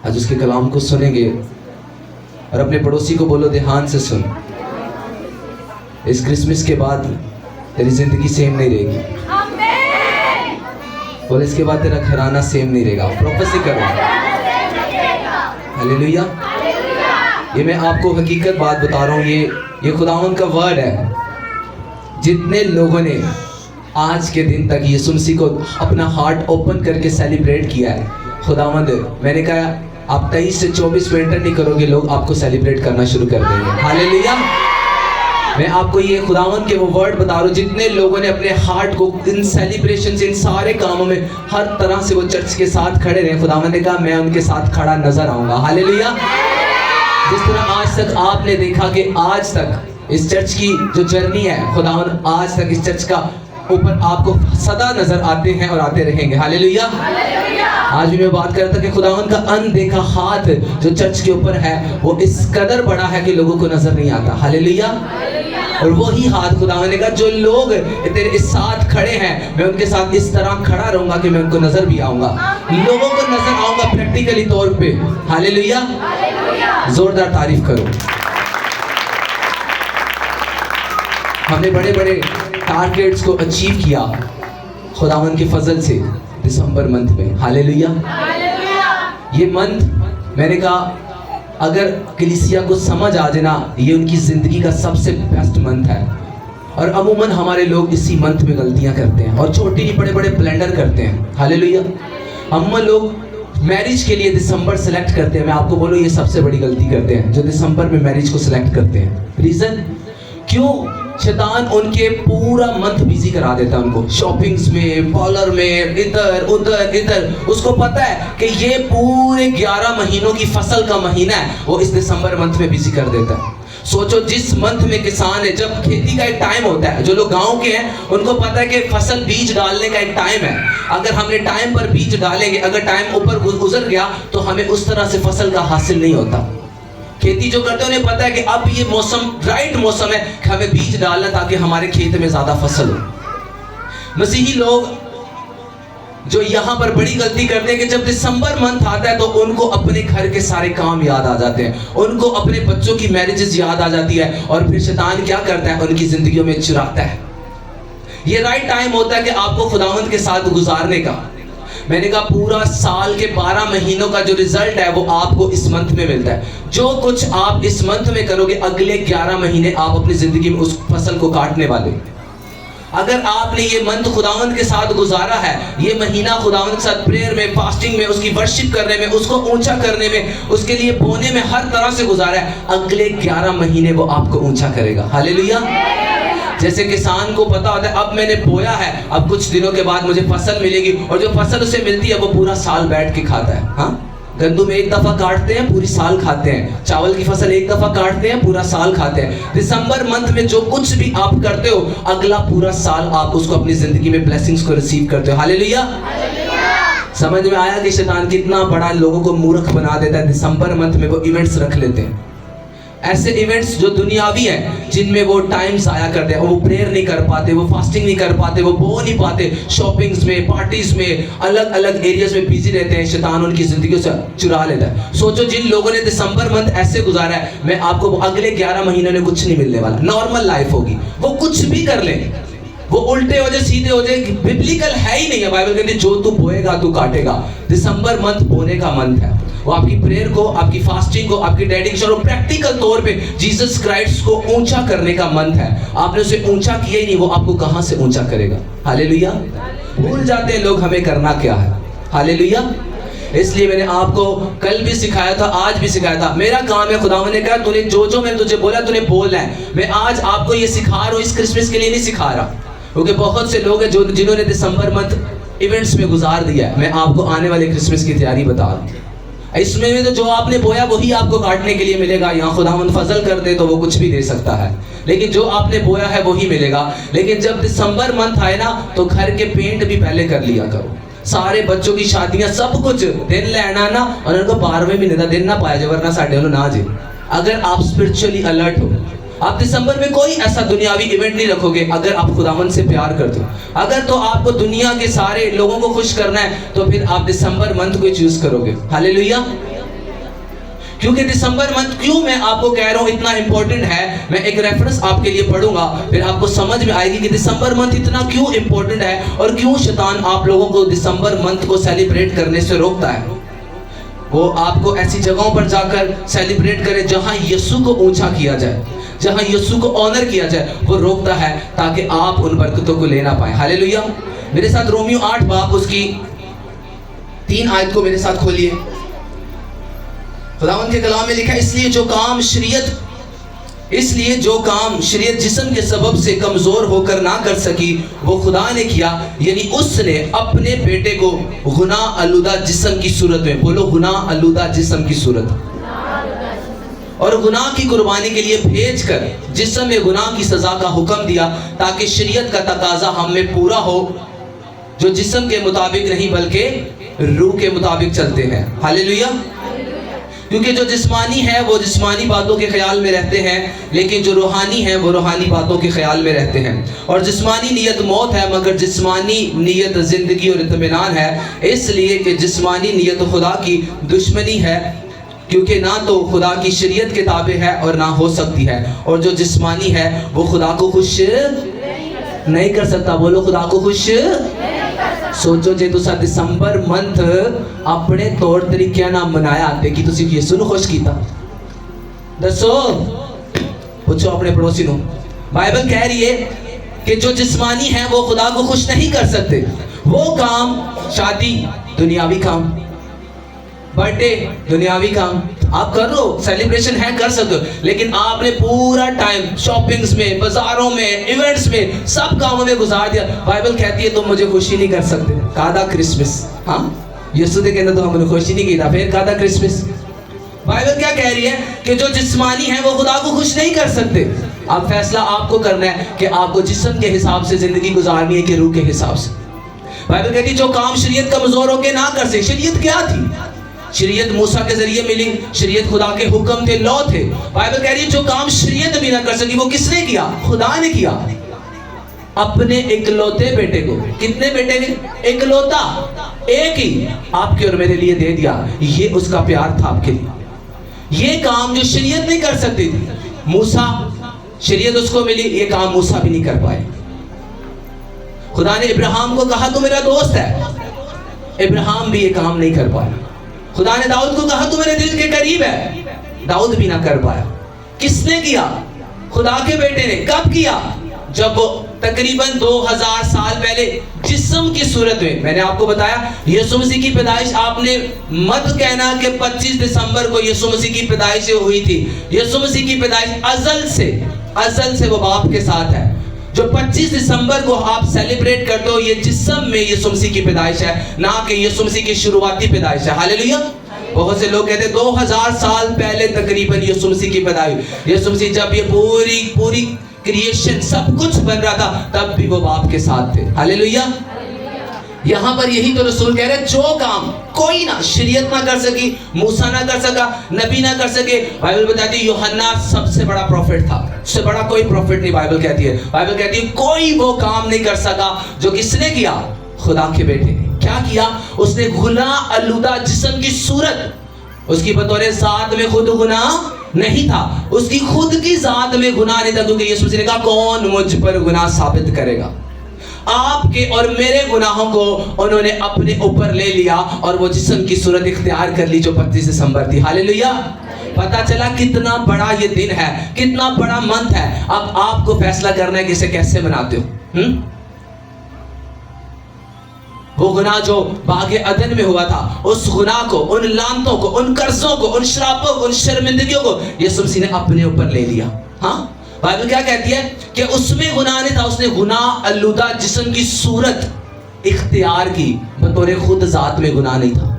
आज उसके कलाम को सुनेंगे और अपने पड़ोसी को बोलो ध्यान से सुन। इस क्रिसमस के बाद तेरी जिंदगी सेम नहीं रहेगी। बोले इसके बाद तेरा घराना सेम नहीं रहेगा। प्रोफेसी करो। हालेलुया। ये मैं आपको हकीकत बात बता रहा हूँ, ये खुदावंद का वर्ड है। जितने लोगों ने आज के दिन तक यीशु मसीह को अपना हार्ट ओपन करके सेलिब्रेट किया है, खुदावंद, मैंने कहा आप 23 से 24 में एंटर नहीं करोगे, लोग आपको सेलिब्रेट करना शुरू कर देंगे। हालेलुया। मैं आपको ये खुदावंद के वो वर्ड बता रहा हूँ, जितने लोगों ने अपने हार्ट को इन सेलिब्रेशन से, इन सारे कामों में हर तरह से वो चर्च के साथ खड़े रहे, खुदावंद ने कहा मैं उनके साथ खड़ा नजर आऊंगा। हालेलुया। जिस तरह आज तक आपने देखा कि आज तक इस चर्च की जो जर्नी है, खुदावंद आज तक इस चर्च का ऊपर आपको सदा नजर आते हैं और आते रहेंगे। हालेलुया। आज भी मैं बात कर रहा था कि खुदावंद का अनदेखा हाथ जो चर्च के ऊपर है वो इस कदर बड़ा है कि लोगों को नजर नहीं आता। हालेलुया। और वही हाथ खुदावंद ने कहा जो लोग तेरे इस साथ खड़े हैं, मैं उनके साथ इस तरह खड़ा रहूंगा कि मैं उनको नजर भी आऊंगा, लोगों को नजर आऊंगा प्रैक्टिकली तौर पे। हालेलुया। जोरदार तारीफ करो। हमने बड़े बड़े टारगेट्स को अचीव किया खुदावंद के फजल से दिसंबर मंथ में। हालेलुया। ये मंथ मैंने कहा अगर कलीसिया को समझ आ जाए ना, ये उनकी जिंदगी का सबसे बेस्ट मंथ है। और अमूमन हमारे लोग इसी मंथ में गलतियां करते हैं और छोटे ही बड़े बड़े ब्लेंडर करते हैं। हालेलुया। हम लोग मैरिज के लिए दिसंबर सेलेक्ट करते हैं। मैं आपको बोलूं ये सबसे बड़ी गलती करते हैं जो दिसंबर में मैरिज को सिलेक्ट करते हैं। रीजन क्यों? शैतान उनके पूरा मंथ बिजी करा देता है उनको, शॉपिंग्स में, पार्लर में, इधर उधर इधर। उसको पता है कि ये पूरे 11 महीनों की फसल का महीना है, वो इस दिसंबर मंथ में बिजी कर देता है। सोचो जिस मंथ में किसान है, जब खेती का एक टाइम होता है, जो लोग गांव के हैं उनको पता है कि फसल बीज डालने का एक टाइम है। अगर हमने टाइम पर बीज डालेंगे, अगर टाइम ऊपर गुजर गया तो हमें उस तरह से फसल का हासिल नहीं होता। खेती जो करते हैं उन्हें पता है कि अब ये मौसम राइट मौसम है कि हमें बीज डालना ताकि हमारे खेत में ज्यादा फसल हो। मसीही लोग जो यहाँ पर बड़ी गलती करते हैं कि जब दिसंबर मंथ आता है तो उनको अपने घर के सारे काम याद आ जाते हैं, उनको अपने बच्चों की मैरिजेस याद आ जाती है, और फिर शैतान क्या करता है, उनकी जिंदगियों में चुराता है। ये राइट टाइम होता है कि आपको खुदावंद के साथ गुजारने का। मैंने कहा पूरा साल के 12 महीनों का जो रिजल्ट है वो आपको इस मंथ में मिलता है। जो कुछ आप इस मंथ में करोगे, अगले 11 महीने आप अपनी जिंदगी में उस फसल को काटने वाले। अगर आपने ये मंथ खुदावंद के साथ गुजारा है, ये महीना खुदावंद के साथ प्रेयर में, फास्टिंग में, उसकी वर्शिप करने में, उसको ऊंचा करने में, उसके लिए बोने में, हर तरह से गुजारा है, अगले 11 महीने वो आपको ऊंचा करेगा। हालेलुया। जैसे किसान को पता होता है अब मैंने बोया है, अब कुछ दिनों के बाद मुझे फसल मिलेगी, और जो फसल उसे मिलती है वो पूरा साल बैठ के खाता है। हाँ, गंदम एक दफा काटते हैं, पूरी साल खाते हैं। चावल की फसल एक दफा काटते हैं, पूरा साल खाते हैं। दिसंबर मंथ में जो कुछ भी आप करते हो, अगला पूरा साल आप उसको अपनी जिंदगी में ब्लेसिंग्स को रिसीव करते हो। हालेलुया। समझ में आया कि शैतान कितना बड़ा लोगों को मूर्ख बना देता है। दिसंबर मंथ में वो इवेंट्स रख लेते हैं, ऐसे इवेंट्स जो दुनियावी हैं, जिनमें वो टाइम जाया करते हैं, वो प्रेयर नहीं कर पाते, वो फास्टिंग नहीं कर पाते, वो बो नहीं पाते, शॉपिंग्स में, पार्टीज में, अलग अलग एरियाज में बिजी रहते हैं। शैतान उनकी जिंदगी से चुरा लेता है। सोचो जिन लोगों ने दिसंबर मंथ ऐसे गुजारा है, मैं आपको अगले 11 महीनों में कुछ नहीं मिलने वाला। नॉर्मल लाइफ होगी, वो कुछ भी कर ले, वो उल्टे हो जाए, सीधे हो जाए, बिब्लिकल है ही नहीं है। बाइबल कहती है जो तू बोएगा तू काटेगा। दिसंबर मंथ बोने का मंथ है। वो आपकी प्रेयर को, आपकी फास्टिंग को, आपकी डेडिकेशन और प्रैक्टिकल तौर पे जीसस क्राइस्ट को ऊंचा करने का मंथ है। आपने उसे ऊंचा किया ही नहीं, वो आपको कहां से ऊंचा करेगा। हालेलुया। भूल जाते हैं लोग हमें करना क्या है। हालेलुया। इसलिए मैंने आपको कल भी सिखाया था, आज भी सिखाया था। मेरा काम है, खुदावंद ने कहा तूने जो मैंने तुझे बोला तूने बोलना है। मैं आज आपको ये सिखा रहा हूँ, इस क्रिसमस के लिए नहीं सिखा रहा, क्योंकि बहुत से लोग हैं जो जिन्होंने दिसंबर मंथ इवेंट्स में गुजार दिया है। मैं आपको आने वाले क्रिसमस की तैयारी बता रहा हूँ। इसमें तो जो आपने बोया वही आपको काटने के लिए मिलेगा। यहाँ खुदावंद फजल कर दे तो वो कुछ भी दे सकता है, लेकिन जो आपने बोया है वही मिलेगा। लेकिन जब दिसंबर मंथ आए ना, तो घर के पेंट भी पहले कर लिया करो, सारे बच्चों की शादियां, सब कुछ दिन लेना ना, और उनको 12वें महीने का दिन ना पाया जाए, वरना साढ़े ना जे। अगर आप स्पिरिचुअली अलर्ट हो, आप दिसंबर में कोई ऐसा दुनियावी इवेंट नहीं रखोगे अगर आप खुदावंद से प्यार करते हो। अगर तो आपको दुनिया के सारे लोगों को खुश करना है तो फिर आप दिसंबर मंथ को चूज करोगे। हालेलुया। क्योंकि दिसंबर मंथ क्यों मैं आपको कह रहा हूं इतना इंपॉर्टेंट है, मैं एक रेफरेंस आपके लिए पढ़ूंगा, फिर आपको समझ में आएगी कि दिसंबर मंथ इतना क्यों इंपॉर्टेंट है और क्यों शैतान आप लोगों को दिसंबर मंथ को सेलिब्रेट करने से रोकता है। वो आपको ऐसी जगहों पर जाकर सेलिब्रेट करे जहां यीशु को ऊंचा किया जाए, जहां यीशु को ऑनर किया जाए, वो रोकता है ताकि आप उन बरकतों को ले ना पाए। हालेलुया। मेरे साथ रोमियो 8 बाब उसकी 3 आयत को मेरे साथ खोलिए। खुदावंद के कलाम में लिखा है, इसलिए जो काम शरीयत जिस्म के सबब से कमजोर होकर ना कर सकी, वो खुदा ने किया, यानी उसने अपने बेटे को गुनाह आलूदा जिस्म की सूरत में, बोलो गुनाह आलूदा जिस्म की सूरत, और गुनाह की कुर्बानी के लिए भेजकर जिस्म में गुनाह की सजा का हुक्म दिया, ताकि शरीयत का तकाजा हम में पूरा हो, जो जिस्म के मुताबिक नहीं बल्कि रूह के मुताबिक चलते हैं। हालेलुया। क्योंकि जो जिस्मानी है वो जिस्मानी बातों के ख्याल में रहते हैं, लेकिन जो रूहानी है वो रूहानी बातों के ख्याल में रहते हैं। और जिस्मानी नीयत मौत है, मगर जिस्मानी नीयत जिंदगी और इत्मीनान है, इसलिए कि जिस्मानी नीयत खुदा की दुश्मनी है, क्योंकि ना तो खुदा की शरीयत के ताबे है और ना हो सकती है, और जो जिस्मानी है वो खुदा को खुश नहीं कर सकता। बोलो खुदा को खुश। सोचो जे तुसा दिसंबर मंथ अपने तौर तरीके ना मनाया ते कि तुसी यीशु ਨੂੰ खुश कीता? दसो, पूछो अपने पड़ोसी ਨੂੰ। बाइबल कह रही है कि जो जिस्मानी है वो खुदा को खुश नहीं कर सकते। वो काम, शादी दुनियावी काम, बर्थडे दुनियावी काम, आप कर लो, सेलिब्रेशन है कर सकते हो, लेकिन आपने पूरा टाइम शॉपिंग्स में, बाजारों में, इवेंट्स में, सब कामों में गुजार दिया। बाइबल कहती है तुम मुझे खुशी नहीं कर सकते। कादा क्रिसमस, हाँ यीशु के कहना तो हमने खुशी नहीं की था, फिर कादा क्रिसमस। बाइबल क्या कह रही है कि जो जिस्मानी है वो खुदा को खुश नहीं कर सकते। अब फैसला आपको करना है कि आपको जिस्म के हिसाब से जिंदगी गुजारनी है कि रूह के हिसाब से। बाइबल कहती है जो काम शरीयत कमजोर होके ना कर सके। शरीयत क्या थी? शरीयत मूसा के जरिए मिली, शरीयत खुदा के हुक्म थे, लॉ थे। बाइबल कह रही है जो काम शरीयत भी ना कर सकी वो किसने किया? खुदा ने किया। अपने इकलौते बेटे को, कितने बेटे ने? इकलौता, एक ही आपके और मेरे लिए दे दिया। ये उसका प्यार था आपके लिए। ये काम जो शरीयत नहीं कर सकती थी, मूसा शरीयत उसको मिली, ये काम मूसा भी नहीं कर पाए। खुदा ने इब्राहिम को कहा तू मेरा दोस्त है, इब्राहिम भी ये काम नहीं कर पाया। खुदा ने दाऊद को कहा तू मेरे दिल के करीब है, दाऊद भी ना कर पाया। किसने किया? खुदा के बेटे ने। कब किया? जब वो तकरीबन 2000 साल पहले जिस्म की सूरत में, मैंने आपको बताया यीशु मसीह की पैदाइश, आपने मत कहना कि 25 दिसंबर को यीशु मसीह की पैदाइश हुई थी। यीशु मसीह की पैदाइश अज़ल से वो बाप के साथ है। जो 25 दिसंबर को आप सेलिब्रेट करते हो, ये जिस्म में यीशु मसीह की पैदाइश है, ना कि यीशु मसीह की शुरुआती पैदाइश है। हालेलुया। बहुत से लोग कहते हैं 2000 साल पहले तकरीबन यीशु मसीह की पैदाइश। यीशु मसीह जब ये पूरी क्रिएशन सब कुछ बन रहा था, तब भी वो बाप के साथ थे। हालेलुया। यहाँ पर यही तो रसूल कह रहे हैं, जो काम कोई ना शरीयत ना कर सकी, मूसा ना कर सका, नबी ना कर सके। बाइबल बताती है यूहन्ना सबसे बड़ा प्रॉफिट था, उससे बड़ा कोई प्रॉफिट नहीं। बाइबल कहती है कोई वो काम नहीं कर सका जो किसने किया? खुदा के बेटे ने। क्या किया? उसने गुनाह आलूदा जिस्म की सूरत, उसकी बतौर जात में खुद गुनाह नहीं था, उसकी खुद की जात में गुनाह नहीं था, क्योंकि यीशु मसीह ने कहा कौन मुझ पर गुनाह साबित करेगा? आपके और मेरे गुनाहों को उन्होंने अपने ऊपर ले लिया और वो जिस्म की सूरत इख्तियार कर ली, जो 25 दिसंबर थी। हालेलुया। पता चला कितना बड़ा ये दिन है, कितना बड़ा मंथ है। अब आपको फैसला करना है कि इसे कैसे मनाते हो। वो गुनाह जो बागे अदन में हुआ था, उस गुनाह को, उन लानतों को, उन कर्जों को, उन श्रापों को, उन शर्मिंदगियों को यीशु मसीह ने अपने ऊपर ले लिया। हाँ, बाइबल क्या कहती है कि उसमें गुनाह नहीं था, उसने गुनाह आलूदा जिस्म की सूरत इख्तियार की, बतौर खुद जात में गुनाह नहीं था।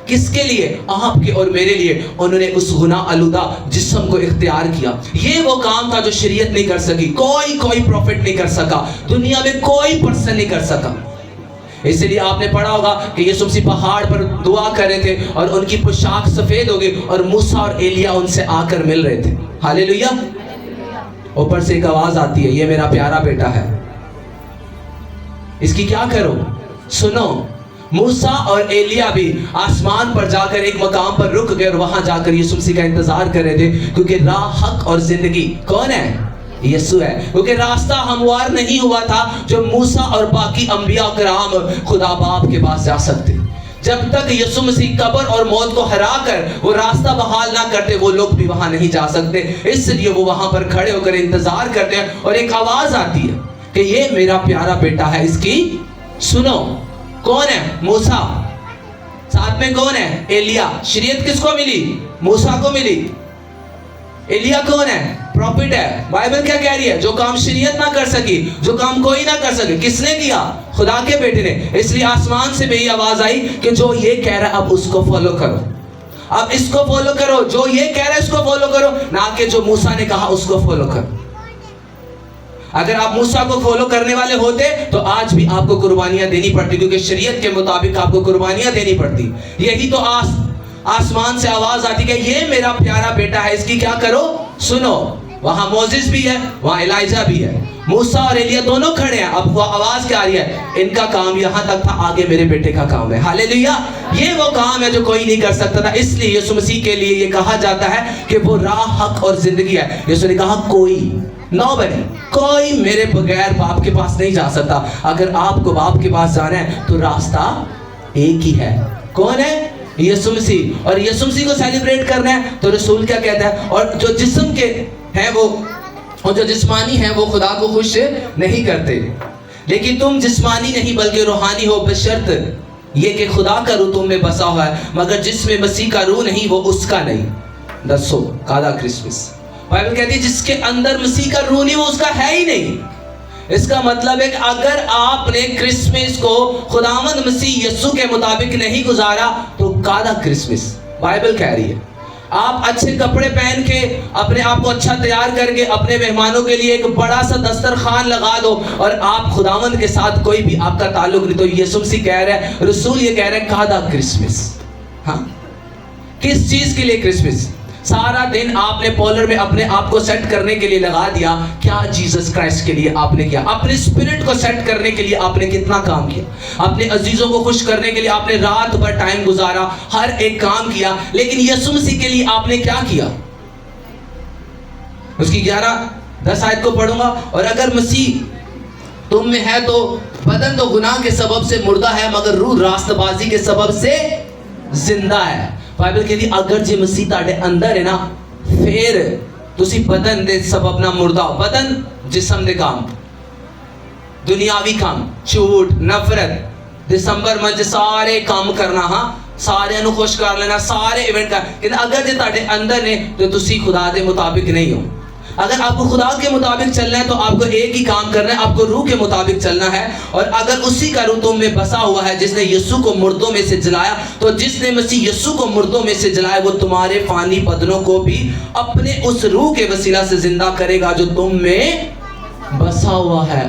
किसके लिए? आपके और मेरे लिए। उन्होंने उस गुनाह आलूदा जिस्म को इख्तियार किया। ये वो काम था जो शरीयत नहीं कर सकी, कोई प्रॉफिट नहीं कर सका, दुनिया में कोई पर्सन नहीं कर सका। इसलिए आपने पढ़ा होगा कि यीशु मसीह पहाड़ पर दुआ कर रहे थे और उनकी पोशाक सफेद हो गई और मूसा और एलिया उनसे आकर मिल रहे थे। हालेलुया। ऊपर से एक आवाज आती है, ये मेरा प्यारा बेटा है, इसकी क्या करो? सुनो। मूसा और एलिया भी आसमान पर जाकर एक मकाम पर रुक गए और वहां जाकर यीशु मसीह का इंतजार कर रहे थे, क्योंकि राह, हक और जिंदगी कौन है? यीशु है। क्योंकि रास्ता हमवार नहीं हुआ था जो मूसा और बाकी अंबिया कराम खुदा बाप के पास जा सकते। जब तक यीशु मसीह कब्र और मौत को हरा कर वो रास्ता बहाल ना करते, वो लोग भी वहां नहीं जा सकते। इसलिए वो वहां पर खड़े होकर इंतजार करते हैं और एक आवाज आती है कि ये मेरा प्यारा बेटा है, इसकी सुनो। कौन है? मूसा। साथ में कौन है? एलिया। शरीयत किसको मिली? मूसा को मिली। एलिया कौन है? प्रॉफिट है। बाइबल क्या कह रही है? जो काम शरीयत ना कर सकी, जो काम कोई ना कर सके, किसने किया? खुदा के बेटे ने। इसलिए आसमान से भी यही आवाज आई कि जो ये कह रहा है अब उसको फॉलो करो, अब इसको फॉलो करो, जो ये कह रहा है उसको फॉलो करो, ना कि जो मूसा ने कहा उसको फॉलो करो। अगर आप मूसा को फॉलो करने वाले होते तो आज भी आपको कुर्बानियां देनी पड़ती, क्योंकि शरीयत के मुताबिक आपको कुर्बानियां देनी पड़ती। यही तो आसमान से आवाज आती है, ये मेरा प्यारा बेटा है, इसकी क्या करो? सुनो। वहां मोसेस भी है, वहां एलिजा भी है, मूसा और एलिया दोनों खड़े हैं। अब वो आवाज क्या आ रही है? इनका काम यहां तक था, आगे मेरे बेटे का काम है। हालेलुया। ये वो काम है जो कोई नहीं कर सकता था। इसलिए यीशु मसीह के लिए ये कहा जाता है कि वो राह, हक और जिंदगी है। यीशु ने कहा कोई, नोबडी, कोई मेरे बगैर बाप के पास नहीं जा सकता। अगर आपको बाप के पास जाना है तो रास्ता एक ही है। कौन है? यीशु मसीह। और यीशु मसीह को सेलिब्रेट करना है तो रसूल क्या कहता है? और जो जिस्म के हैं वो, और जो जिस्मानी हैं वो खुदा को खुश नहीं करते, लेकिन तुम जिस्मानी नहीं बल्कि रूहानी हो, बशर्त ये कि खुदा का रूह तुम में बसा हुआ है, मगर जिसमें मसीह का रूह नहीं वो उसका नहीं। दसो कादा क्रिसमस। बाइबल कहती है जिसके अंदर मसीह का रूह नहीं वो उसका है ही नहीं। इसका मतलब है कि अगर आपने क्रिसमस को खुदावंद मसीह यीशु के मुताबिक नहीं गुजारा तो कादा क्रिसमस। बाइबल कह रही है आप अच्छे कपड़े पहन के, अपने आप को अच्छा तैयार करके, अपने मेहमानों के लिए एक बड़ा सा दस्तरखान लगा दो और आप खुदावंद के साथ कोई भी आपका ताल्लुक नहीं, तो यीशु मसीह कह रहा है, रसूल ये कह रहा है कादा क्रिसमस। हाँ, किस चीज के लिए क्रिसमस? सारा दिन आपने पॉलर में अपने आप को सेट करने के लिए लगा दिया, क्या जीसस क्राइस्ट के लिए आपने किया? अपने स्पिरिट को सेट करने के लिए आपने कितना काम किया? अपने अजीजों को खुश करने के लिए आपने रात भर टाइम गुजारा, हर एक काम किया, लेकिन यीशु मसीह के लिए आपने क्या किया? उसकी 11-10 आयत को पढ़ूंगा। और अगर मसीह तुम में है तो बदन तो गुनाह के सबब से मुर्दा है, मगर रूह रास्तबाजी के सबब से जिंदा है। बाइबल कहती अगर जे मसीह ताड़े अंदर है ना, फिर तुसी बदन दे सबब ना मुर्दा। बदन जिस्म दे काम, दुनियावी काम, झूठ, नफरत, दिसंबर मंच सारे काम करना, हाँ सारे नु खुश कर लेना, सारे इवेंट कर, लेकिन अगर जे ताड़े अंदर ने तो तुसी खुदा दे मुताबिक नहीं हो। अगर आपको खुदा के मुताबिक चलना है तो आपको एक ही काम करना है, आपको रूह के मुताबिक चलना है। और अगर उसी का रूह तुम में बसा हुआ है जिसने यीशु को मुर्दों में से जलाया, तो जिसने मसीह यीशु को मुर्दों में से जलाया वो तुम्हारे फानी बदनों को भी अपने उस रूह के वसीला से जिंदा करेगा जो तुम में बसा हुआ है।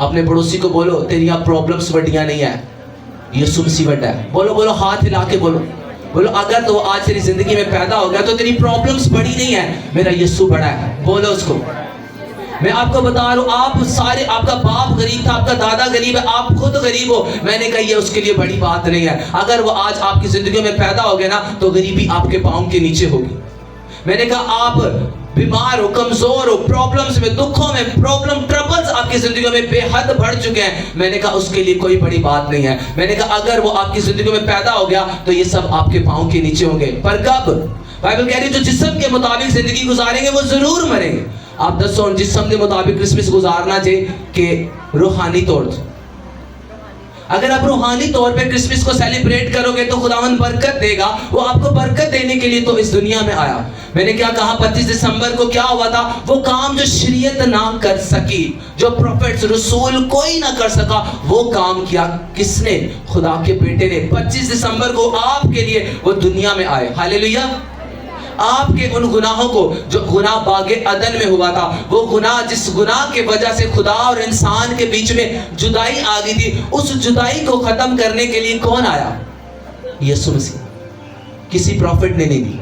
अपने पड़ोसी को बोलो तेरिया प्रॉब्लम्स बड़ियां नहीं है, यीशु मसीह बड़ा है। बोलो बोलो, हाथ हिला के बोलो, बोलो अगर तो आज तेरी जिंदगी में पैदा हो गया तो तेरी प्रॉब्लम्स बड़ी नहीं है, मेरा यीशु बड़ा है। बोलो उसको। मैं आपको बता रहा हूँ, आप सारे, आपका बाप गरीब था, आपका दादा गरीब है, आप खुद गरीब हो, मैंने कहा ये उसके लिए बड़ी बात नहीं है। अगर वो आज आपकी जिंदगी में पैदा हो गया ना तो गरीबी आपके पाँव के नीचे होगी। मैंने कहा आप बीमार हो, कमजोर हो, प्रॉब्लम्स में, दुखों में, ट्रबल्स आपकी जिंदगी में बेहद बढ़ चुके हैं, मैंने कहा उसके लिए कोई बड़ी बात नहीं है। मैंने कहा अगर वो आपकी जिंदगी में पैदा हो गया तो ये सब आपके पाँव के नीचे होंगे। पर कब? बाइबल कह रही है जो जिस्म के मुताबिक जिंदगी गुजारेंगे वो जरूर मरेंगे। आप दसो जिस्म के मुताबिक क्रिसमस गुजारना चाहिए कि रूहानी तौर पर? अगर आप रूहानी तौर पे क्रिसमस को सेलिब्रेट करोगे तो खुदावंद बरकत देगा। वो आपको बरकत देने के लिए तो इस दुनिया में आया। मैंने क्या कहा, 25 दिसंबर को क्या हुआ था? वो काम जो शरीयत ना कर सकी, जो प्रोफेट्स, रसूल कोई ना कर सका, वो काम किया किसने? खुदा के बेटे ने। 25 दिसंबर को आपके लिए वो दुनिया में आए। हालेलुया। आपके उन गुनाहों को, जो गुनाह बागे अदन में हुआ था, वो गुनाह जिस गुनाह के वजह से खुदा और इंसान के बीच में जुदाई आ गई थी, उस जुदाई को खत्म करने के लिए कौन आया? यीशु मसीह। किसी प्रॉफिट ने नहीं दी,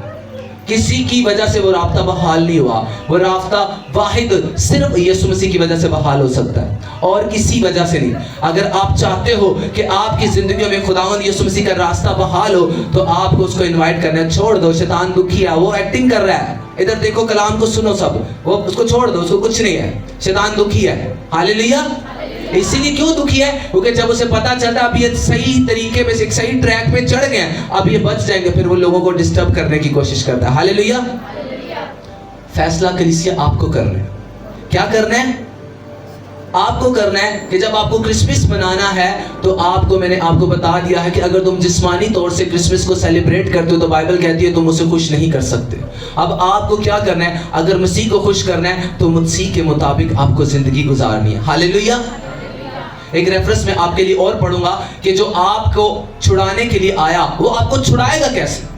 किसी की वजह से वो राब्ता बहाल नहीं हुआ। वो राब्ता वाहिद सिर्फ यीशु मसीह की वजह से बहाल हो सकता है और किसी वजह से नहीं। अगर आप चाहते हो कि आपकी जिंदगी में खुदावंद यीशु मसीह का रास्ता बहाल हो तो आपको उसको इनवाइट करना छोड़ दो। शैतान दुखी है, वो एक्टिंग कर रहा है, इधर देखो कलाम को सुनो सब, वो उसको छोड़ दो, उसको कुछ नहीं है। शैतान दुखी है, हालेलुया। इसीलिए क्यों दुखी है? क्योंकि जब उसे पता चलता अब ये सही तरीके में एक सही ट्रैक पे चढ़ गए, अब ये बच जाएंगे, फिर वो लोगों को डिस्टर्ब करने की कोशिश करता है। हालेलुया। फैसला कलीसिया आपको करना है। क्या करना है? आपको करना है कि जब आपको क्रिसमस मनाना है तो मैंने आपको बता दिया है कि अगर तुम जिस्मानी तौर से क्रिसमस को सेलिब्रेट करते हो तो बाइबल कहती है तुम उसे खुश नहीं कर सकते। अब आपको क्या करना है? अगर मसीह को खुश करना है तो मसीह के मुताबिक आपको जिंदगी गुजारनी है। हालेलुया। एक रेफरेंस में आपके लिए और पढ़ूंगा कि जो आपको छुड़ाने के लिए आया वो आपको छुड़ाएगा कैसे।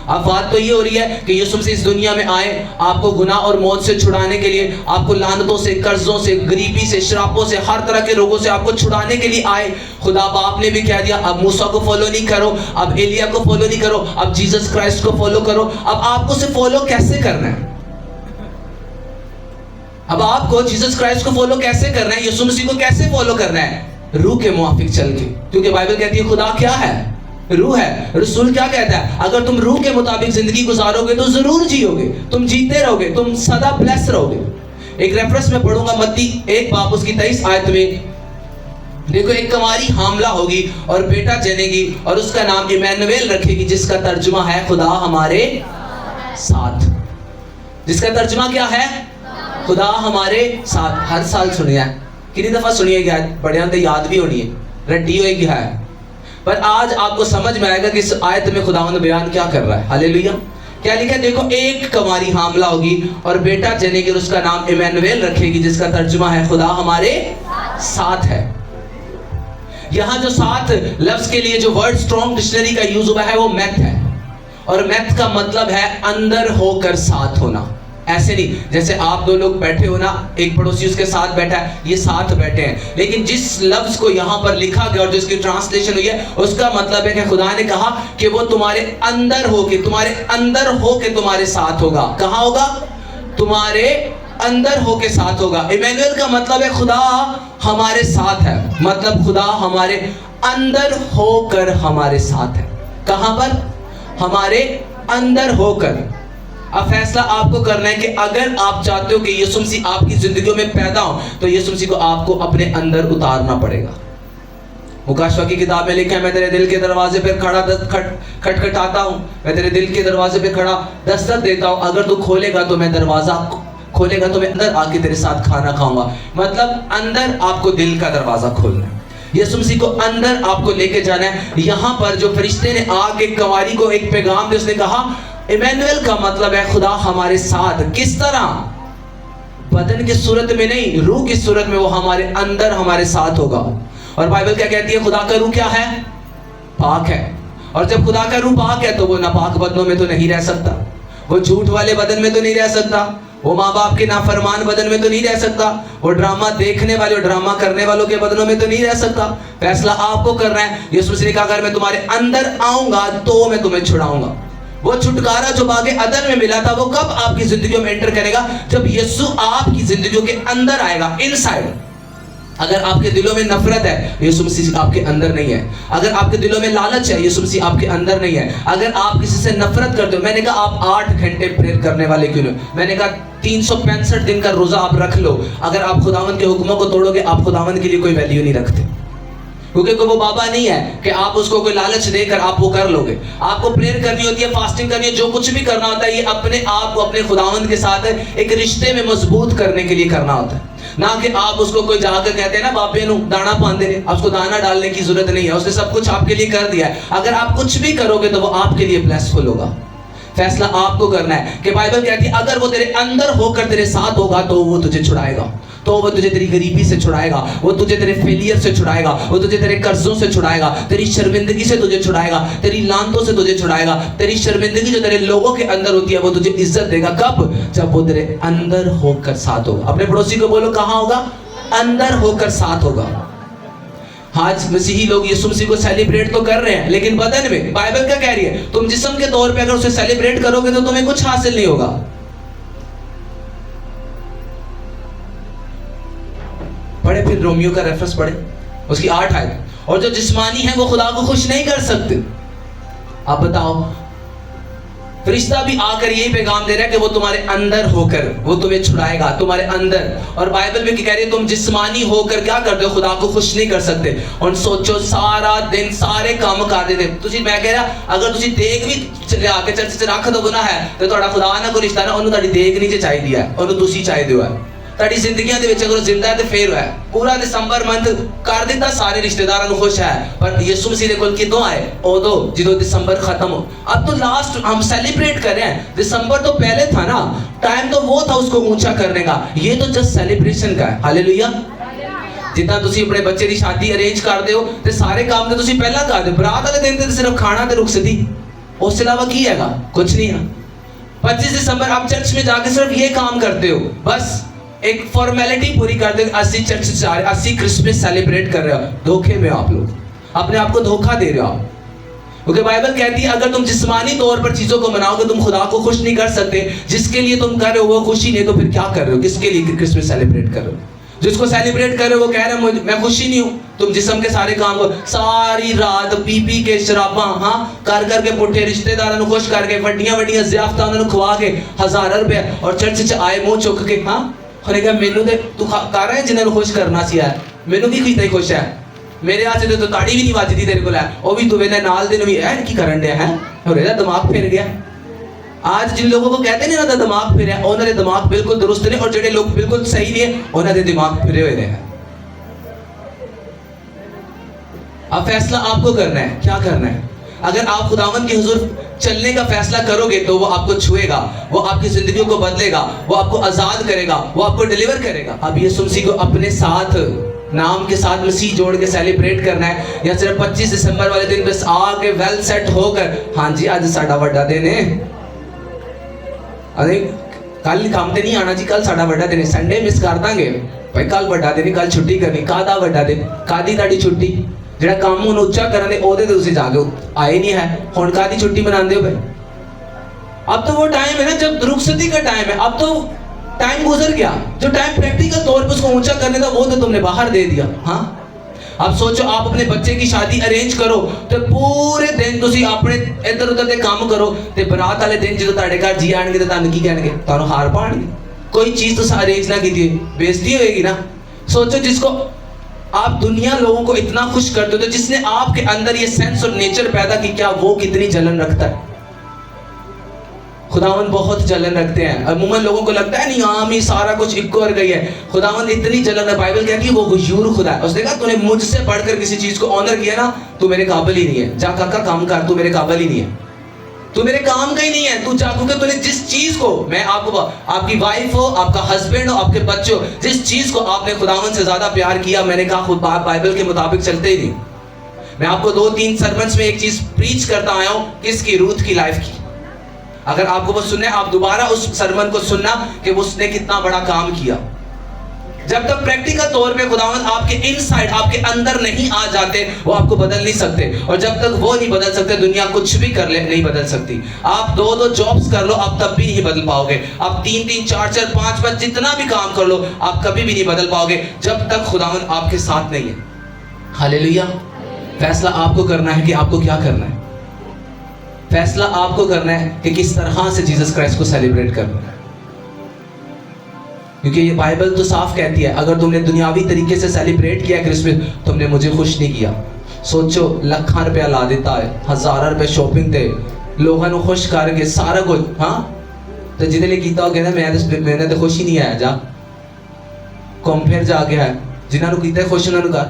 अब बात तो ये हो रही है कि यीशु मसीह इस दुनिया में आए आपको गुनाह और मौत से छुड़ाने के लिए, आपको लानतों से, कर्जों से, गरीबी से, श्रापों से, हर तरह के रोगों से आपको छुड़ाने के लिए आए। खुदा बाप ने भी कह दिया अब मूसा को फॉलो नहीं करो, अब एलिया को फॉलो नहीं करो, अब जीसस क्राइस्ट को फॉलो करो। अब आपको उसे फॉलो कैसे करना है? अब आपको जीसस क्राइस्ट को फॉलो कैसे करना है? यीशु मसीह को कैसे फॉलो करना है? रूह के मुआफिक चल के, क्योंकि बाइबल कहती है खुदा क्या है? रूह है। रसूल क्या कहता है? अगर तुम रूह के मुताबिक जिंदगी गुजारोगे तो जरूर जियोगे, तुम जीते रहोगे, तुम सदा ब्लेस रहोगे। एक रेफरेंस में पढ़ूंगा मत्ती 1 बाब उसकी 23 आयत में, देखो एक कुंवारी हामला होगी और बेटा जनेगी और उसका नाम इमैनुएल रखेगी, जिसका तर्जुमा है खुदा हमारे साथ। जिसका तर्जुमा क्या है? खुदा हमारे साथ। हर साल सुनिए, कितनी दफा सुनिए, बढ़िया तो याद भी होनी है, रट्टी होगी है, पर आज आपको समझ में आएगा कि इस आयत में खुदावंद बयान क्या कर रहा है। हालेलुया। क्या लिखा है? देखो एक कुंवारी हामला होगी और बेटा जनेगी और उसका नाम इमैनुएल रखेगी, जिसका तर्जुमा है खुदा हमारे साथ है। यहां जो साथ लफ्ज के लिए जो वर्ड स्ट्रॉन्ग डिक्शनरी का यूज हुआ है वो मैथ है, और मैथ का मतलब है अंदर होकर साथ होना। ऐसे नहीं जैसे आप दो लोग बैठे हो ना, एक पड़ोसी उसके साथ बैठा है, ये साथ बैठे हैं, लेकिन जिस लफ्ज को यहाँ पर लिखा गया और जिसकी ट्रांसलेशन हुई है उसका मतलब है कि खुदा ने कहा कि वो तुम्हारे अंदर होके तुम्हारे साथ होगा। कहाँ होगा? तुम्हारे अंदर होके साथ होगा। इमैनुएल का मतलब है खुदा हमारे साथ है, मतलब खुदा हमारे अंदर होकर हमारे साथ है। कहां पर? हमारे अंदर होकर। अब फैसला आपको करना है कि अगर आप चाहते हो कि यीशु मसीह आपकी जिंदगियों में पैदा हो तो यीशु मसीह को आपको अपने अंदर उतारना पड़ेगा। मुकाशवा की किताब में लिखा है, मैं तेरे दिल के दरवाजे पर खड़ा खटखटाता हूं, मैं तेरे दिल के दरवाजे पे खड़ा दस्तक देता हूं, अगर तू खोलेगा तो मैं दरवाजा खोलेगा तो मैं अंदर आके तेरे साथ खाना खाऊंगा। मतलब अंदर आपको दिल का दरवाजा खोलना है, यीशु मसीह को अंदर आपको लेके जाना है। यहां पर जो फरिश्ते ने आके कुंवारी को एक पैगाम दिया, उसने कहा इमैनुएल का मतलब है खुदा हमारे साथ। किस तरह? बदन की सूरत में नहीं, रूह की सूरत में वो हमारे अंदर हमारे साथ होगा। और बाइबल क्या कहती है? खुदा का रूह क्या है? पाक है। और जब खुदा का रूह पाक है तो वो नापाक बदनों में तो नहीं रह सकता, वो झूठ वाले बदन में तो नहीं रह सकता, वो माँ बाप के नाफरमान बदन में तो नहीं रह सकता, वो ड्रामा देखने वाले और ड्रामा करने वालों के बदनों में तो नहीं रह सकता। फैसला आपको करना है। यीशु मसीह ने कहा अगर मैं तुम्हारे अंदर आऊंगा तो मैं तुम्हें छुड़ाऊंगा। वो छुटकारा जो बागे अदन में मिला था वो कब आपकी जिंदगियों में एंटर करेगा? जब यीशु आपकी जिंदगियों के अंदर आएगा, इनसाइड। अगर आपके दिलों में नफरत है, यीशु मसीह आपके अंदर नहीं है। अगर आपके दिलों में लालच है, यीशु मसीह आपके अंदर नहीं है। अगर आप किसी से नफरत करते हो, मैंने कहा आप 8 घंटे प्रेयर करने वाले क्यों नहीं? मैंने कहा 365 दिन का रोजा आप रख लो, अगर आप खुदावंद के हुक्मों को तोड़ोगे आप खुदावंद के लिए कोई वैल्यू नहीं रखते, क्योंकि कोई वो बाबा नहीं है कि आप उसको कोई लालच देकर आप वो कर लोगे। आपको प्रेयर करनी होती है, फास्टिंग करनी है, जो कुछ भी करना होता है ये अपने आप को अपने खुदावंद के साथ एक रिश्ते में मजबूत करने के लिए करना होता है, ना कि आप उसको कोई जाकर कहते हैं ना बापे नु दाना पांदे ने, उसको दाना डालने की जरूरत नहीं है, उसने सब कुछ आपके लिए कर दिया है। अगर आप कुछ भी करोगे तो वो आपके लिए ब्लेसफुल होगा। फैसला आपको करना है कि बाइबल कहती है अगर वो तेरे अंदर होकर तेरे साथ होगा तो वो तुझे छुड़ाएगा, तो वो तुझे तेरी गरीबी से छुड़ाएगा, वो तुझे तेरे फेलियर से छुड़ाएगा, वो तुझे तेरे कर्जों से छुड़ाएगा, तेरी शर्मिंदगी से तुझे छुड़ाएगा, तेरी लानतों से तुझे छुड़ाएगा। तेरी शर्मिंदगी जो तेरे लोगों के अंदर होती है वो तुझे इज्जत देगा। कब? जब वो तेरे अंदर होकर साथ होगा। अपने पड़ोसी को बोलो कहाँ होगा? अंदर होकर साथ होगा। आज मसीही लोग यीशु मसीह को सेलिब्रेट तो कर रहे हैं, लेकिन बदन में बाइबल क्या कह रही है, तुम जिस्म के तौर पे अगर उसे सेलिब्रेट करोगे तो तुम्हें कुछ हासिल नहीं होगा। पढ़े फिर रोमियो का रेफरेंस पढ़े, उसकी 8 आयत। और जो जिस्मानी है वो खुदा को खुश नहीं कर सकते। आप बताओ, फरिश्ता भी आकर यही पैगाम दे रहा है कि वो तुम्हारे अंदर होकर वो तुम्हें छुड़ाएगा, तुम्हारे अंदर। और बाइबल में क्या कह रही है, तुम जिस्मानी होकर क्या करते हो, खुदा को खुश नहीं कर सकते। और सोचो सारा दिन सारे काम कर देते तुसी, मैं कह रहा अगर तुसी देख भी आके चर्च च रख दोगे ना है तो ਤੁਹਾਡਾ खुदा ना कोई रिश्ता ना ਉਹਨੂੰ ਤੁਹਾਡੀ ਦੇਖ ਨਹੀਂ ਚਾਹੀਦੀ ਹੈ, ਉਹਨੂੰ ਤੁਸੀਂ ਚਾਹੀਦੇ ਹੋ। ਤੁਹਾਡੀ ਜ਼ਿੰਦਗੀਆਂ ਦੇ ਵਿੱਚ ਅਗਰ ਜ਼ਿੰਦਾ ਹੈ ਤੇ ਫੇਰ ਹੈ। पूरा दिसंबर मंथ कर दिता सारे रिश्तेदारों को खुश है, पर यीशु मसीह दे कोल किदों आए, उदों जो दिसंबर खत्म हो। अब तो लास्ट हम सेलिब्रेट कर रहे हैं, दिसंबर तो पहले था ना, टाइम तो वो था उसको ऊंचा करने का, ये तो जस्ट सेलिब्रेशन का है। हालेलुया। जितना तुसी अपने बच्चे की शादी अरेंज करते हो ते सारे काम तो तुसी पहला कर दो, बरात वाले दिन ते सिर्फ खाना ते रुखसती, उसके अलावा की हैगा, कुछ नहीं है। 25 दिसंबर आप चर्च में जाके सिर्फ ये काम करते हो, बस एक फॉर्मेलिटी पूरी कर दे। 80 चर्च 80 क्रिसमस सेलिब्रेट कर रहे हो, धोखे में आप लोग अपने आप को धोखा दे रहे हो। क्योंकि बाइबल कहती है अगर तुम जिस्मानी तौर पर चीजों को मनाओगे तुम खुदा को खुश नहीं कर सकते। जिसके लिए तुम कर रहे हो वो खुशी नहीं, तो फिर क्या कर रहे हो, किसके लिए क्रिसमस सेलिब्रेट कर रहे हो। जिसको सेलिब्रेट कर रहे हो वो कह रहे हैं मैं खुशी नहीं हूँ। तुम जिस्म के सारे काम को सारी रात पी पी के शराबा हाँ कर करके पुट्ठे रिश्तेदारों को खुश करके वड्डियां वड्डियां ज़ियाफतां उन्होंने खुआ के 1000 रुपए और चर्च च आए मुंह चुक के हाँ ਉਹਨੇ ਕਿਹਾ ਮੈਨੂੰ ਤੇ ਤੂੰ ਕਰ ਰਿਹਾ ਜਿਨ੍ਹਾਂ ਨੂੰ ਖੁਸ਼ ਕਰਨਾ ਸੀ ਹੈ, ਮੈਨੂੰ ਕੀ ਕੀਤਾ ਹੀ ਖੁਸ਼ ਹੈ, ਮੇਰੇ ਹੱਥ ਤੇ ਤਾਂ ਤਾੜੀ ਵੀ ਨਹੀਂ ਵੱਜਦੀ ਤੇਰੇ ਕੋਲ ਹੈ, ਉਹ ਵੀ ਤੂੰ ਵੇਲੇ ਨਾਲ ਦੇ ਨੂੰ ਵੀ ਐ ਕੀ ਕਰਨ ਡਿਆ ਹੈ, ਹੋਰ ਇਹਦਾ ਦਿਮਾਗ ਫਿਰ ਗਿਆ। आज जिन लोगों को कहते नहीं ना दिमाग फिर है, उन्होंने दिमाग बिल्कुल दुरुस्त ने, और जो लोग बिल्कुल सही नहीं है उन्होंने दिमाग फिरे हुए हैं। अब फैसला आपको करना है, क्या करना है। अगर आप खुदावंद के हुजूर चलने का फैसला करोगे तो वो आपको छुएगा, वो आपकी जिंदगी को बदलेगा, वो आपको आजाद करेगा, वो आपको डिलीवर करेगा। अब यीशु मसीह को अपने साथ नाम के साथ मसीह जोड़ के सेलिब्रेट करना है, या सिर्फ 25 दिसंबर वाले दिन बस आके वेल सेट होकर हाँ जी आज साडा वड्डा दिन है, अरे कल काम ते नहीं आना जी, कल साडा वड्डा दिन है, संडे मिस कर देंगे भाई, कल वड्डा दिन, कल छुट्टी करनी, कादा वड्डा दिन, कादी ताड़ी छुट्टी, ਜਿਹੜਾ ਕੰਮ ਨੂੰ ਉੱਚਾ ਕਰਨ ਦੇ ਉਹਦੇ ਤੇ ਤੁਸੀਂ ਜਾ ਕੇ ਆਏ नहीं है, ਹੁਣ ਕਾਦੀ छुट्टी मनाते हो भाई। अब तो वो टाइम है ना जब रुखसती का टाइम है, अब तो टाइम गुजर गया, जो टाइम प्रैक्टिकल तौर पे उसको ऊंचा करने का वो तो तुमने बाहर दे दिया। हाँ अब सोचो आप अपने बच्चे की शादी अरेंज करो तो पूरे दिन तुसी अपने इधर उधर के काम करो, ते बरात वाले दिन जो ਤੁਹਾਡੇ घर जी आएंगे तो ਤੁਹਾਨੂੰ ਕੀ ਕਹਿਣਗੇ, ਤੁਹਾਨੂੰ ਹਾਰ ਪਾਣਗੇ। कोई चीज तो अरेंज ना की, बेइज्जती होगी ना। सोचो जिसको आप दुनिया लोगों को इतना खुश करते हो, तो जिसने आपके अंदर ये सेंस और नेचर पैदा की, क्या वो कितनी जलन रखता है। खुदावन बहुत जलन रखते हैं, अमूमन लोगों को लगता है नहीं आम ही सारा कुछ इक्को और गई है, खुदावन इतनी जलन है। बाइबल कहती है वो गुयूर खुदा है, उसने कहा तूने मुझसे बढ़कर किसी चीज को ऑनर किया ना तू मेरे काबिल ही नहीं है, जा काका काम कर, तू मेरे काबिल ही नहीं है, तू मेरे काम का ही नहीं है, तू जा, क्योंकि तूने जिस चीज को मैं आपको आपकी वाइफ हो, आपका हस्बैंड हो, आपके बच्चे हो, जिस चीज को आपने खुदावन से ज्यादा प्यार किया, मैंने कहा खुद बाइबल के मुताबिक चलते ही नहीं। मैं आपको 2-3 सरमन्स में एक चीज प्रीच करता आया हूं, किसकी, रूथ की लाइफ की। अगर आपको वो सुनने, आप दोबारा उस सरमन को सुनना कि उसने कितना बड़ा काम किया। जब तक प्रैक्टिकल तौर पे खुदावंद आपके इनसाइड, आपके अंदर नहीं आ जाते, वो आपको बदल नहीं सकते, और जब तक वो नहीं बदल सकते दुनिया कुछ भी कर ले नहीं बदल सकती। आप 2-2 जॉब्स कर लो आप तब भी नहीं बदल पाओगे, आप 3-3 4-4 5-5 जितना भी काम कर लो आप कभी भी नहीं बदल पाओगे जब तक खुदावंद आपके साथ नहीं है। हालेलुया। फैसला आपको करना है कि आपको क्या करना है, फैसला आपको करना है कि किस तरह से जीसस क्राइस्ट को सेलिब्रेट करना है। क्योंकि ये बाइबल तो साफ कहती है अगर तुमने दुनियावी तरीके से सेलिब्रेट किया क्रिसमस, तुमने मुझे खुश नहीं किया। सोचो लाखां रुपया ला देता है, 1000 रुपए शॉपिंग थे, लोगों को खुश करके सारा कुछ, हाँ तो जिन्हें लिए कीता कहना मैंने तो खुश ही नहीं आया, जा घूम फिर जा गया है, जिन्होंने कीता खुश उन्होंने कहा।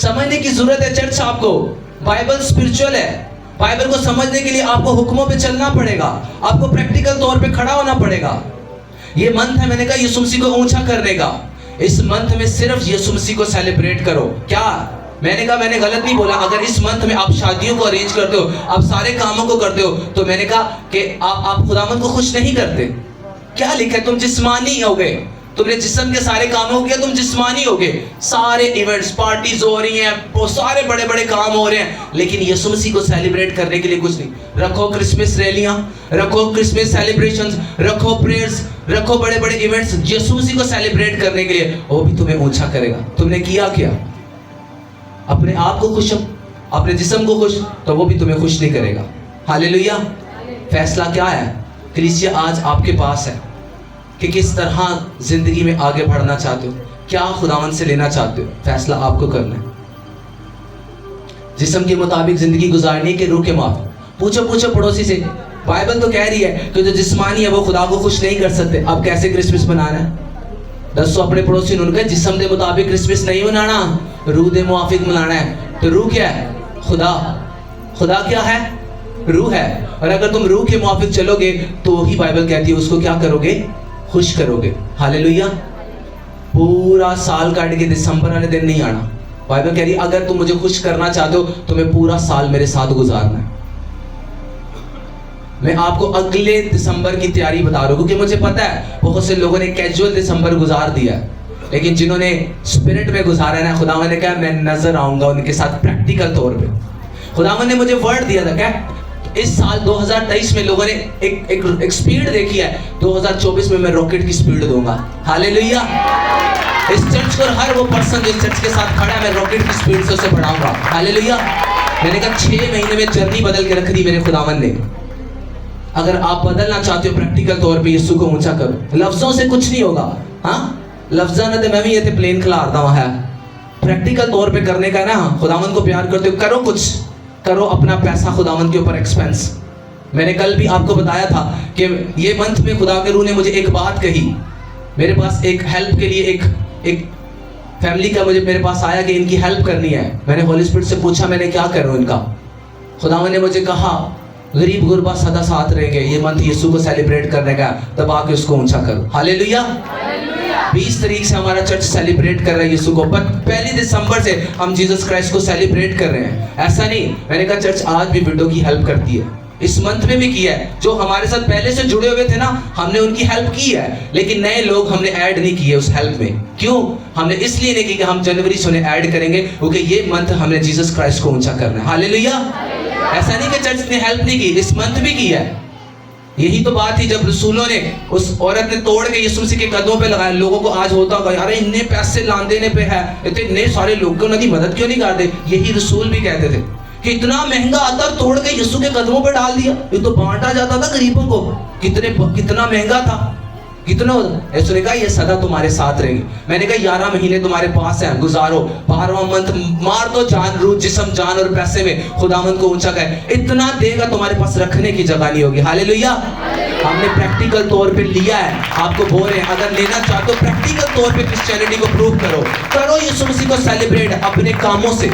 समझने की जरूरत है चर्च, आपको बाइबल स्पिरिचुअल है, बाइबल को समझने के लिए आपको हुक्मों पे चलना पड़ेगा, आपको प्रैक्टिकल तौर पे खड़ा होना पड़ेगा। ये मंथ है, मैंने कहा यीशु मसीह को ऊंचा करने का। इस मंथ में सिर्फ यीशु मसीह को सेलिब्रेट करो। क्या मैंने कहा, मैंने गलत नहीं बोला। अगर इस मंथ में आप शादियों को अरेंज करते हो, आप सारे कामों को करते हो, तो मैंने कहा कि आप खुदावंद को खुश नहीं करते। क्या लिखा है, तुम जिस्मानी हो गए, तुमने जिस्म के सारे कामों को किया, तुम जिस्मानी हो गए। सारे इवेंट्स, पार्टीज हो रही हैं, वो सारे बड़े बड़े काम हो रहे हैं, लेकिन यीशु मसीह को सेलिब्रेट करने के लिए कुछ नहीं। रखो क्रिसमस रैलियां, रखो क्रिसमस सेलिब्रेशंस, रखो प्रेयर्स, रखो बड़े बड़े इवेंट्स यीशु मसीह को सेलिब्रेट करने के लिए, वो भी तुम्हें ऊंचा करेगा। तुमने किया क्या? अपने आप को खुश, अपने जिस्म को खुश, तो वो भी तुम्हें खुश नहीं करेगा। हालेलुया। फैसला क्या है? कलीसिया आज आपके पास है कि किस तरह जिंदगी में आगे बढ़ना चाहते हो, क्या खुदावन से लेना चाहते हो। फैसला आपको करना है। जिस्म के मुताबिक जिंदगी गुजारनी है कि रूह के मुताबिक। पूछो पड़ोसी से, बाइबल तो कह रही है कि जो जिस्मानी है वो खुदा को खुश नहीं कर सकते, अब कैसे क्रिसमस मनाना है? दसो अपने पड़ोसी ने उनका जिस्म के मुताबिक क्रिसमस नहीं मनाना, रूह के मुताबिक मनाना है। तो रूह क्या है? खुदा क्या है? रूह है। और अगर तुम रूह के मुताबिक चलोगे तो ही बाइबल कहती है उसको क्या करोगे? खुश करोगे। हालेलुया। पूरा साल काट के दिसंबर वाले दिन नहीं आना। बाइबल कह रही है अगर तुम मुझे खुश करना चाहते हो तुम्हें पूरा साल मेरे साथ गुजारना है। मैं आपको अगले दिसंबर की तैयारी बता रहा हूं, क्योंकि मुझे पता है बहुत से लोगों ने कैजुअल दिसंबर गुजार दिया है, लेकिन जिन्होंने स्पिरिट में गुजारा ना, खुदावन ने कहा मैं नजर आऊंगा उनके साथ प्रैक्टिकल तौर पे। खुदावन ने मुझे वर्ड दिया था क्या इस साल 2023 में लोगों ने एक स्पीड देखी है, 2024 में मैं रॉकेट की स्पीड दूंगा। हालेलुया। इस चर्च को हर वो पर्सन जो इस चर्च के साथ खड़ा है मैं रॉकेट की स्पीड से उसे बढ़ाऊंगा। हालेलुया। मैंने कहा 6 महीने में जर्नी बदल के रख दी मेरे खुदावन ने। अगर आप बदलना चाहते हो प्रैक्टिकल तौर पे यीशु को ऊंचा करो। लफ्जों से कुछ नहीं होगा। हाँ, लफ्जा ना तो मैं भी ये थे प्लेन खिलाता हूँ है, प्रैक्टिकल तौर पे करने का ना। खुदावन को प्यार करते हो, करो कुछ, करो अपना पैसा खुदावन के ऊपर एक्सपेंस। मैंने कल भी आपको बताया था कि ये मंथ में खुदा के रूह ने मुझे एक बात कही। मेरे पास एक हेल्प के लिए एक फैमिली का मेरे पास आया कि इनकी हेल्प करनी है। मैंने होली स्पिरिट से पूछा मैंने क्या करूं इनका। खुदावन ने मुझे कहा गरीब गुरबा सदा साथ रहेंगे, ये मंथ यीशु को सेलिब्रेट करने का, तब आके उसको ऊंचा करो। हालेलुया। 20 तारीख से हमारा चर्च सेलिब्रेट कर रहा है यीशु को, पर 1 दिसंबर से हम जीसस क्राइस्ट को सेलिब्रेट कर रहे हैं। ऐसा नहीं, मैंने कहा चर्च आज भी विडो की हेल्प करती है, इस मंथ में भी किया है। जो हमारे साथ पहले से जुड़े हुए थे ना, हमने उनकी हेल्प की है, लेकिन नए लोग हमने ऐड नहीं किए उस हेल्प में। क्यों? हमने इसलिए नहीं की कि हम जनवरी से उन्हें ऐड करेंगे, क्योंकि ये मंथ हमने जीसस क्राइस्ट को ऊंचा करना है। हालेलुया। ऐसा नहीं कि चर्च ने हेल्प नहीं की, इस मंथ भी की है। यही तो बात थी जब रसूलों ने उस औरत ने तोड़ के यीशु मसीह के कदमों पे लगाया। लोगों को आज होता होगा यार इतने पैसे लान देने पे है, इतने सारे लोग क्यों उनकी मदद क्यों नहीं करते। यही रसूल भी कहते थे कि इतना महंगा अतर तोड़ के यीशु के कदमों पे डाल दिया, ये तो बांटा जाता था गरीबों को। कितना महंगा था, कितना। यीशु ने कहा ये सदा तुम्हारे साथ रहेंगे। मैंने कहा 11 महीने तुम्हारे पास है, गुजारो। 12वां मंथ मार दो जान, रूह, जिस्म, जान और पैसे में खुदावंद को ऊंचा करे। इतना देगा तुम्हारे पास रखने की जगह नहीं होगी। हालेलुया। हमने प्रैक्टिकल तौर पे लिया है, आपको बोल रहे हैं अगर लेना चाहते हो प्रैक्टिकल तौर पे क्रिश्चियनिटी को प्रूव करो यीशु मसीह को सेलिब्रेट अपने कामों से।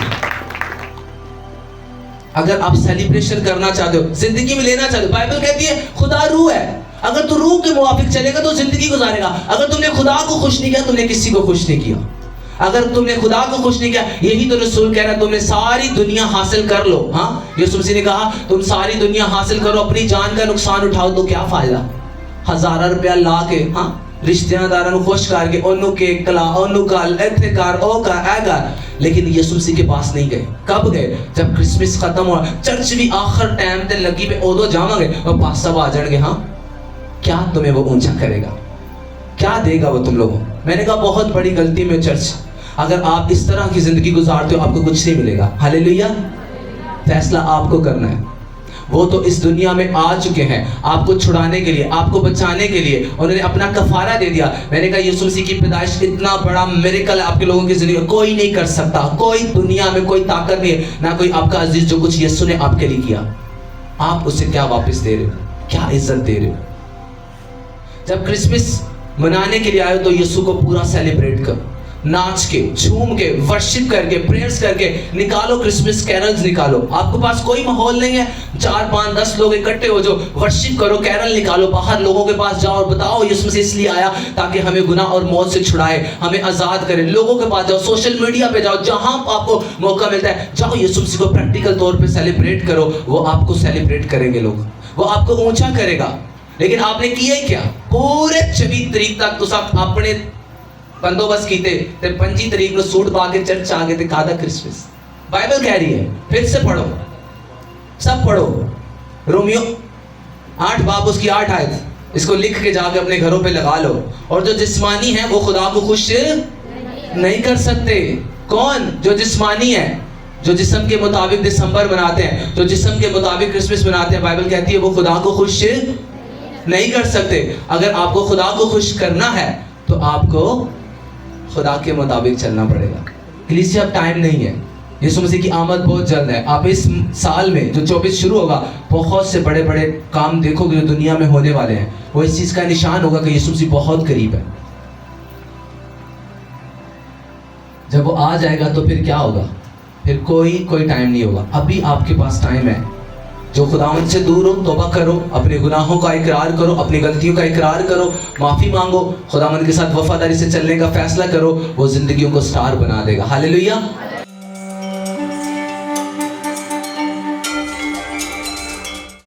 अगर आप सेलिब्रेशन करना चाहते हो, जिंदगी में लेना चाहते हो, बाइबल कहती है खुदा रूह है। अगर तू रूह के मुवाफिक चलेगा तो जिंदगी गुजारेगा। अगर तुमने खुदा को खुश नहीं किया, तुमने किसी को खुश नहीं किया। अगर तुमने खुदा को खुश नहीं किया, यही तो रसूल कह रहा है तुमने सारी दुनिया हासिल कर लो। हाँ, यीशु मसीह ने कहा तुम सारी दुनिया हासिल करो, अपनी जान का नुकसान उठाओ तो क्या फायदा। 1000 रुपया ला के हाँ रिश्तेदारों को खुश करके ओनू के कला ओनू काल ऐथे कार ओ का ऐगा, लेकिन यीशु मसीह के पास नहीं गए। कब गए? जब क्रिसमस खत्म हुआ, चर्च भी आखिर टाइम ते लगी पे ओदो जावांगे और पास सब आ जाएंगे। हाँ, क्या तुम्हें वो ऊंचा करेगा? क्या देगा वो तुम लोगों? मैंने कहा बहुत बड़ी गलती में चर्च, अगर आप इस तरह की जिंदगी गुजारते हो आपको कुछ नहीं मिलेगा। हालेलुया। फैसला आपको करना है। वो तो इस दुनिया में आ चुके हैं आपको छुड़ाने के लिए, आपको बचाने के लिए। उन्होंने अपना कफारा दे दिया। मैंने कहा यीशु मसीह की पैदाइश इतना बड़ा मिरेकल आपके लोगों की जिंदगी में कोई नहीं कर सकता। कोई दुनिया में कोई ताकत नहीं है, ना कोई आपका अजीज जो कुछ यीशु ने आपके लिए किया। आप उसे क्या वापस दे रहे हो? क्या इज्जत दे रहे हो? जब क्रिसमस मनाने के लिए आए तो यीशु को पूरा सेलिब्रेट करो, नाच के, झूम के, वर्शिप करके, प्रेयर्स करके निकालो। क्रिसमस कैरल्स निकालो। आपके पास कोई माहौल नहीं है, 4, 5, 10 लोग इकट्ठे हो जो वर्शिप करो, कैरल निकालो। बाहर लोगों के पास जाओ और बताओ यीशु मसीह इसलिए आया ताकि हमें गुनाह और मौत से छुड़ाए, हमें आजाद करे। लोगों के पास जाओ, सोशल मीडिया पे जाओ, जहां आपको मौका मिलता है जाओ, यीशु मसीह को प्रैक्टिकल तौर पे सेलिब्रेट करो। वो आपको सेलिब्रेट करेंगे, लोग वो आपको ऊंचा करेगा। लेकिन आपने किया ही क्या? पूरे 24 तरीक तक तुसा अपने बंदोबस्त कीते ते 25 तरीक को सूट पा के चर्च आ गए थे खादा क्रिसमस। बाइबल कह रही है, फिर से पढ़ो, सब पढ़ो। रोमियो 8 बाब उसकी 8 आयत, इसको लिख के जाके अपने घरों पे लगा लो। और जो जिस्मानी है वो खुदा को खुश नहीं कर सकते। कौन? जो जिस्मानी है, जो जिस्म के मुताबिक दिसंबर मनाते हैं, जो जिस्म के मुताबिक क्रिसमस मनाते हैं, बाइबल कहती है वो खुदा को खुश नहीं कर सकते। अगर आपको खुदा को खुश करना है तो आपको खुदा के मुताबिक चलना पड़ेगा। कलीसिया अब टाइम नहीं है, यीशु मसीह की आमद बहुत जल्द है। आप इस साल में जो 24 शुरू होगा, बहुत से बड़े बड़े काम देखोगे जो दुनिया में होने वाले हैं। वो इस चीज का निशान होगा कि यीशु मसीह बहुत करीब है। जब वो आ जाएगा तो फिर क्या होगा? फिर कोई टाइम नहीं होगा। अभी आपके पास टाइम है। जो खुदावंद से दूर हो, तौबा करो, अपने गुनाहों का इकरार करो, अपनी गलतियों का इकरार करो, माफी मांगो, खुदावंद के साथ वफादारी से चलने का फैसला करो। वो जिंदगियों को स्टार बना देगा। हालेलुया।